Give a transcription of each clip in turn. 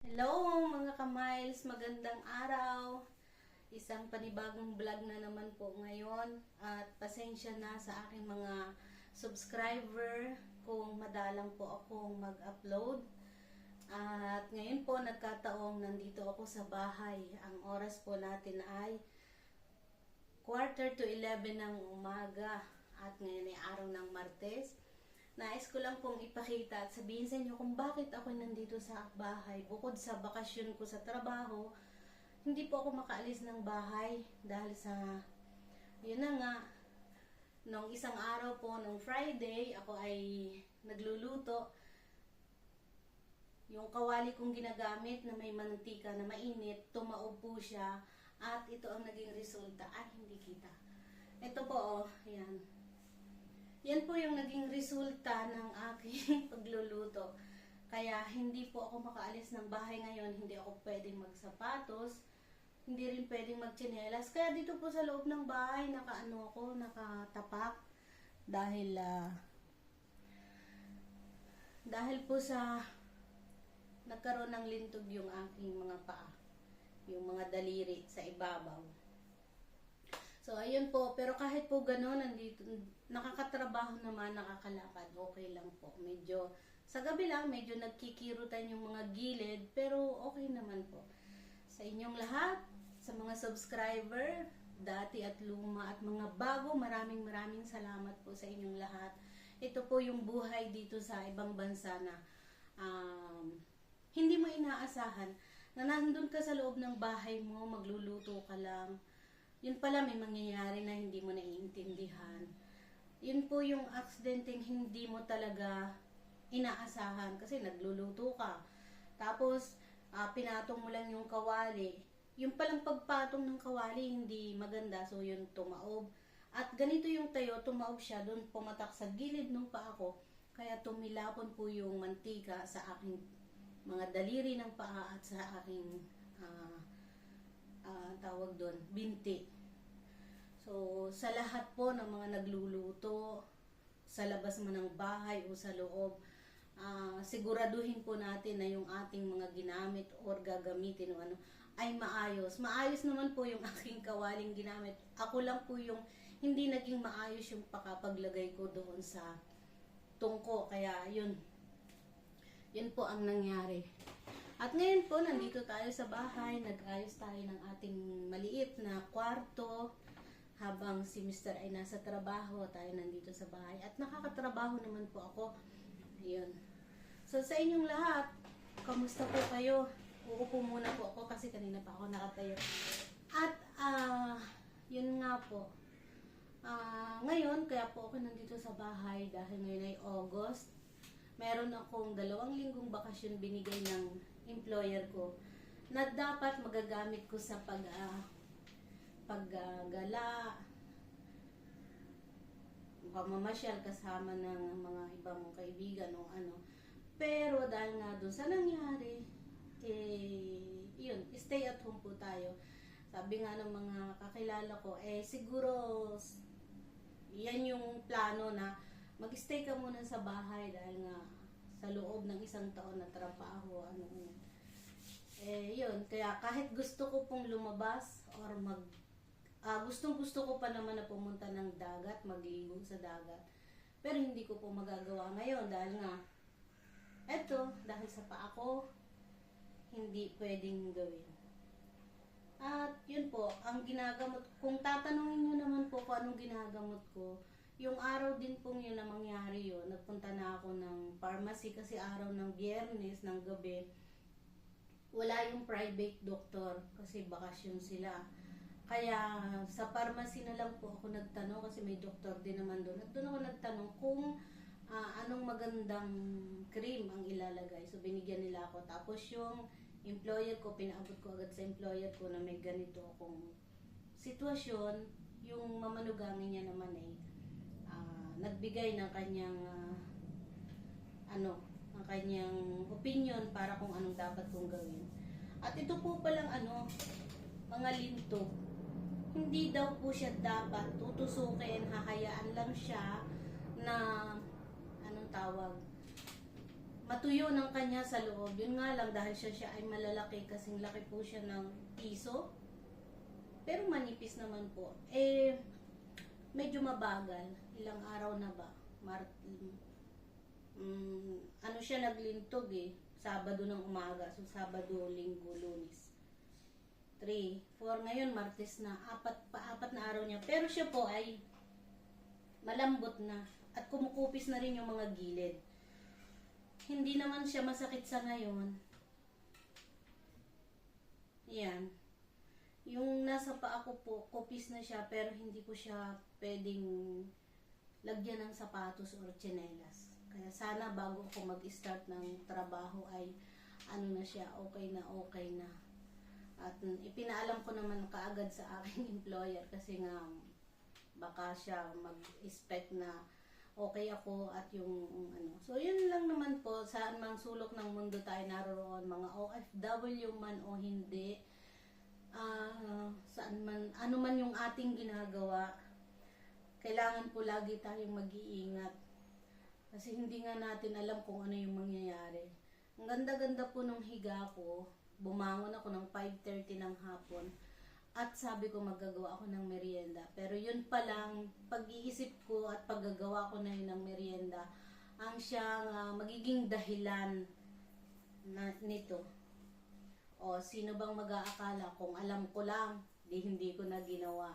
Hello mga ka-miles, magandang araw. Isang panibagong vlog na naman po ngayon at pasensya na sa aking mga subscriber kung madalang po akong mag-upload. At ngayon po nagkataong nandito ako sa bahay. Ang oras po natin ay 11:45 ng umaga at ngayon ay araw ng Martes. Nais ko lang pong ipakita at sabihin sa inyo kung bakit ako nandito sa bahay. Bukod sa bakasyon ko sa trabaho, hindi po ako makaalis ng bahay dahil sa, yun na nga, nung isang araw po, nung Friday, ako ay nagluluto. Yung kawali kong ginagamit na may mantika na mainit, tumaob po siya at ito ang naging resulta. Ay, hindi kita. Ito po, oh, yan. Yan po yung naging resulta ng aking pagluluto. Kaya hindi po ako makaalis ng bahay ngayon. Hindi ako pwedeng magsapatos. Hindi rin pwedeng magtsinelas. Kaya dito po sa loob ng bahay, nakatapak. Dahil po sa nagkaroon ng lintog yung aking mga paa. Yung mga daliri sa ibabaw. So, ayun po. Pero kahit po gano'n, nandito, nakakatrabaho naman, nakakalakad, okay lang po. Medyo, sa gabi lang, medyo nagkikirutan yung mga gilid, pero okay naman po. Sa inyong lahat, sa mga subscriber, dati at luma, at mga bago, maraming salamat po sa inyong lahat. Ito po yung buhay dito sa ibang bansa na hindi mo inaasahan na nandun ka sa loob ng bahay mo, magluluto ka lang. Yun pala may mangyayari na hindi mo naiintindihan. Yun po yung aksidenteng hindi mo talaga inaasahan kasi nagluluto ka. Tapos, pinatong mo lang yung kawali. Yung palang pagpatong ng kawali hindi maganda, so yun tumaob. At ganito yung tayo, tumaob siya, doon pumatak sa gilid ng paa ko. Kaya tumilapon po yung mantika sa aking mga daliri ng paa at sa aking tawag doon, binti. So, sa lahat po ng mga nagluluto, sa labas man ng bahay o sa loob, siguraduhin po natin na yung ating mga ginamit or gagamitin o ano, ay maayos. Maayos naman po yung aking kawaling ginamit. Ako lang po yung hindi naging maayos yung pakapaglagay ko doon sa tungko. Kaya yun po ang nangyari. At ngayon po, nandito tayo sa bahay, nag-ayos tayo ng ating maliit na kwarto. Habang si Mr. ay nasa trabaho, tayo nandito sa bahay. At nakakatrabaho naman po ako. Ayun. So sa inyong lahat, kamusta po kayo? Uupo muna po ako kasi kanina pa ako nakatayo. At yun nga po. Ngayon, kaya po ako nandito sa bahay dahil ngayon ay August. Meron akong 2 linggong bakasyon binigay ng employer ko na dapat magagamit ko sa paggala, pamamasyal kasama ng mga ibang kaibigan o ano. Pero dahil nga doon sa nangyari, yun, stay at home po tayo. Sabi nga ng mga kakilala ko, siguro yan yung plano na mag-stay ka muna sa bahay dahil nga sa loob ng 1 taon na trabaho, yun. Kaya kahit gusto ko pong lumabas or gustong-gusto ko pa naman na pumunta ng dagat, magligo sa dagat. Pero hindi ko po magagawa ngayon dahil nga, dahil sa paa ko, hindi pwedeng gawin. At yun po, ang ginagamot, kung tatanungin nyo naman po kung anong ginagamot ko, yung araw din pong yun na mangyari yun, nagpunta na ako ng pharmacy kasi araw ng Biyernes ng gabi, wala yung private doctor kasi bakasyon sila. Kaya sa pharmacy na lang po ako nagtanong kasi may doktor din naman doon. At doon ako nagtanong kung anong magandang cream ang ilalagay. So binigyan nila ako. Tapos yung employer ko, pinaabot ko agad sa employer ko na may ganito akong sitwasyon. Yung mamanugangin niya naman nagbigay ng kanyang ang kanyang opinion para kung anong dapat kong gawin. At ito po palang mga lintog. Hindi daw po siya dapat tutusukin, hahayaan lang siya na matuyo ng kanya sa loob. Yun nga lang, dahil siya ay malalaki, kasing laki po siya ng piso. Pero manipis naman po. Medyo mabagal. Ilang araw na ba? Ano siya naglintog Sabado ng umaga. So, Sabado, Linggo, Lunes. 3, 4, ngayon, Martes na. Apat na araw niya. Pero siya po ay malambot na. At kumukupis na rin yung mga gilid. Hindi naman siya masakit sa ngayon. Yan. Yung nasa paa ko po, kupis na siya, pero hindi ko siya pwedeng lagyan ng sapatos or tsinelas. Kaya sana bago ako mag-start ng trabaho ay ano na siya, okay na. At ipinaalam ko naman kaagad sa aking employer kasi nga baka siya mag-expect na okay ako at yung ano. So yun lang naman po, saan mang sulok ng mundo tayo naroon, mga OFW man o hindi, saan man, ano man yung ating ginagawa, kailangan po lagi tayong mag-iingat. Kasi hindi nga natin alam kung ano yung mangyayari. Ang ganda-ganda po nung higa ko, bumangon ako ng 5:30 ng hapon at sabi ko maggagawa ako ng merienda. Pero yun pa lang, pag-iisip ko at paggagawa ko na yun ng merienda, ang siyang magiging dahilan nito. O, sino bang mag-aakala kung alam ko lang, hindi ko na ginawa.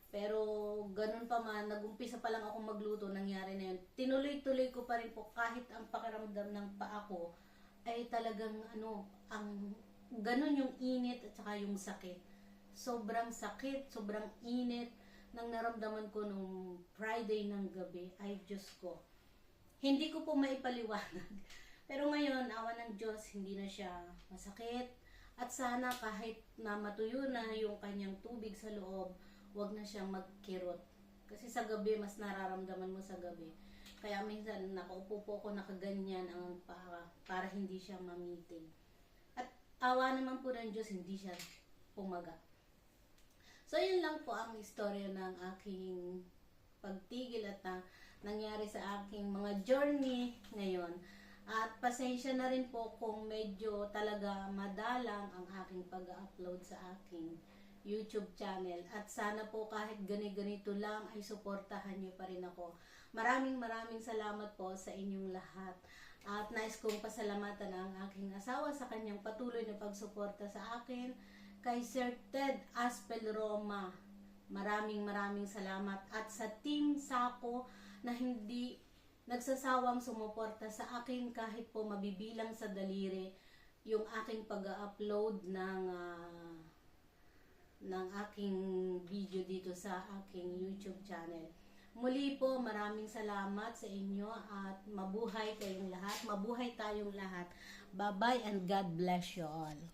Pero ganun pa man, nag-umpisa pa lang ako magluto, nangyari na yun. Tinuloy-tuloy ko pa rin po kahit ang pakiramdam ng paa ko ay talagang ganun yung init at saka yung sakit. Sobrang sakit, sobrang init nang naramdaman ko nung Friday ng gabi. Ay, Diyos ko. Hindi ko po maipaliwanag. Pero ngayon, awa ng Diyos, hindi na siya masakit. At sana kahit na matuyo na yung kanyang tubig sa loob, wag na siyang magkirot. Kasi sa gabi, mas nararamdaman mo sa gabi. Kaya minsan, nakaupo po ako nakaganyan ang para hindi siya mamitig. At awa naman po ng Diyos, hindi siya pumaga. So, yun lang po ang istorya ng aking pagtigil at nangyari sa aking mga journey ngayon. At pasensya na rin po kung medyo talaga madalang ang aking pag-upload sa aking YouTube channel. At sana po kahit ganito lang ay suportahan niyo pa rin ako. Maraming salamat po sa inyong lahat. At nais kong pasalamatan ang aking asawa sa kanyang patuloy na pagsuporta sa akin. Kay Sir Ted Aspel Roma, maraming salamat. At sa Team Sako na hindi nagsasawang sumuporta sa akin kahit po mabibilang sa daliri yung aking pag-upload ng aking video dito sa aking YouTube channel. Muli po, maraming salamat sa inyo at mabuhay kayong lahat, mabuhay tayong lahat. Bye-bye and God bless you all.